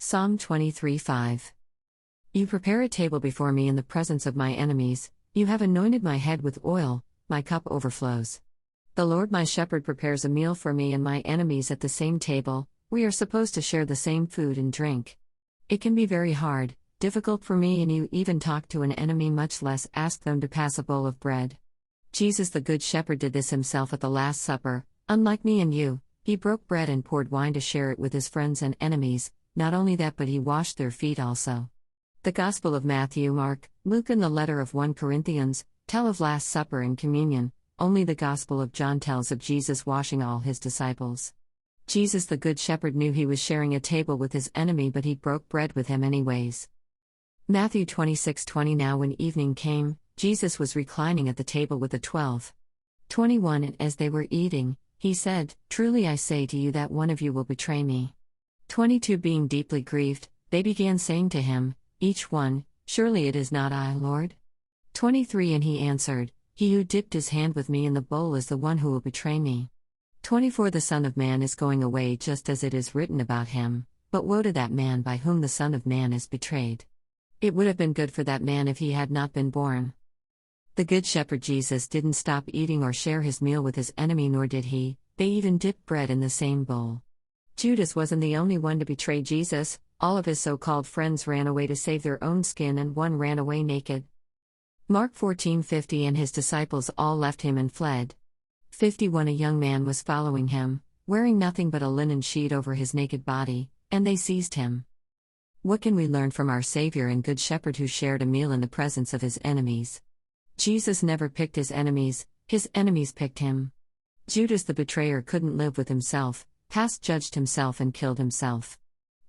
Psalm 23:5. You prepare a table before me in the presence of my enemies, you have anointed my head with oil, my cup overflows. The Lord my shepherd prepares a meal for me and my enemies at the same table. We are supposed to share the same food and drink. It can be very hard, difficult for me and you even talk to an enemy, much less ask them to pass a bowl of bread. Jesus the Good Shepherd did this himself at the Last Supper. Unlike me and you, he broke bread and poured wine to share it with his friends and enemies. Not only that, but he washed their feet also. The Gospel of Matthew, Mark, Luke and the letter of 1 Corinthians tell of Last Supper and communion. Only the Gospel of John tells of Jesus washing all his disciples. Jesus the Good Shepherd knew he was sharing a table with his enemy, but he broke bread with him anyways. Matthew 26:20. Now when evening came, Jesus was reclining at the table with the 12. 21. And as they were eating, he said, "Truly I say to you that one of you will betray me." 22. Being deeply grieved, they began saying to him, each one, "Surely it is not I, Lord?" 23. And he answered, "He who dipped his hand with me in the bowl is the one who will betray me." 24. The Son of Man is going away just as it is written about him, but woe to that man by whom the Son of Man is betrayed. It would have been good for that man if he had not been born. The Good Shepherd Jesus didn't stop eating or share his meal with his enemy, nor did he. They even dipped bread in the same bowl. Judas wasn't the only one to betray Jesus. All of his so-called friends ran away to save their own skin, and one ran away naked. Mark 14:50. And his disciples all left him and fled. 51. A young man was following him, wearing nothing but a linen sheet over his naked body, and they seized him. What can we learn from our Savior and Good Shepherd who shared a meal in the presence of his enemies? Jesus never picked his enemies picked him. Judas the betrayer couldn't live with himself, judged himself and killed himself.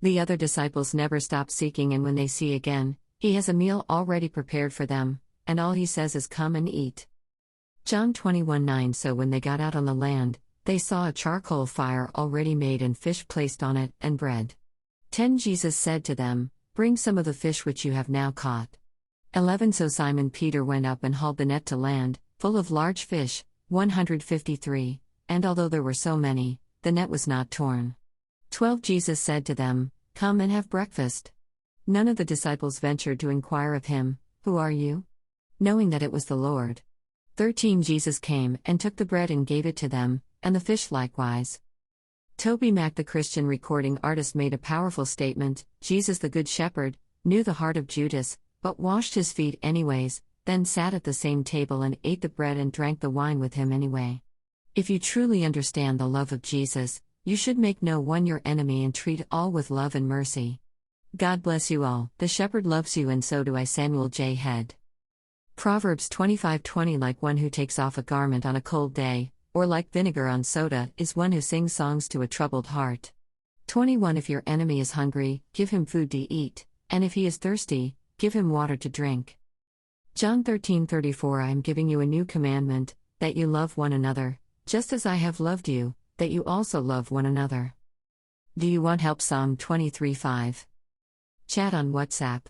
The other disciples never stop seeking, and when they see again, he has a meal already prepared for them, and all he says is, "Come and eat." John 21:9. So when they got out on the land, they saw a charcoal fire already made and fish placed on it, and bread. 10. Jesus said to them, "Bring some of the fish which you have now caught." 11. So Simon Peter went up and hauled the net to land, full of large fish, 153, and although there were so many, the net was not torn. 12. Jesus said to them, "Come and have breakfast." None of the disciples ventured to inquire of him, "Who are you?" knowing that it was the Lord. 13. Jesus came and took the bread and gave it to them, and the fish likewise. Toby Mac, the Christian recording artist, made a powerful statement. Jesus the Good Shepherd knew the heart of Judas, but washed his feet anyways, then sat at the same table and ate the bread and drank the wine with him anyway. If you truly understand the love of Jesus, you should make no one your enemy and treat all with love and mercy. God bless you all. The Shepherd loves you, and so do I. Samuel J. Head. Proverbs 25:20. Like one who takes off a garment on a cold day, or like vinegar on soda, is one who sings songs to a troubled heart. 21. If your enemy is hungry, give him food to eat, and if he is thirsty, give him water to drink. John 13:34. I am giving you a new commandment, that you love one another, just as I have loved you, that you also love one another. Do you want help? Psalm 23:5. Chat on WhatsApp.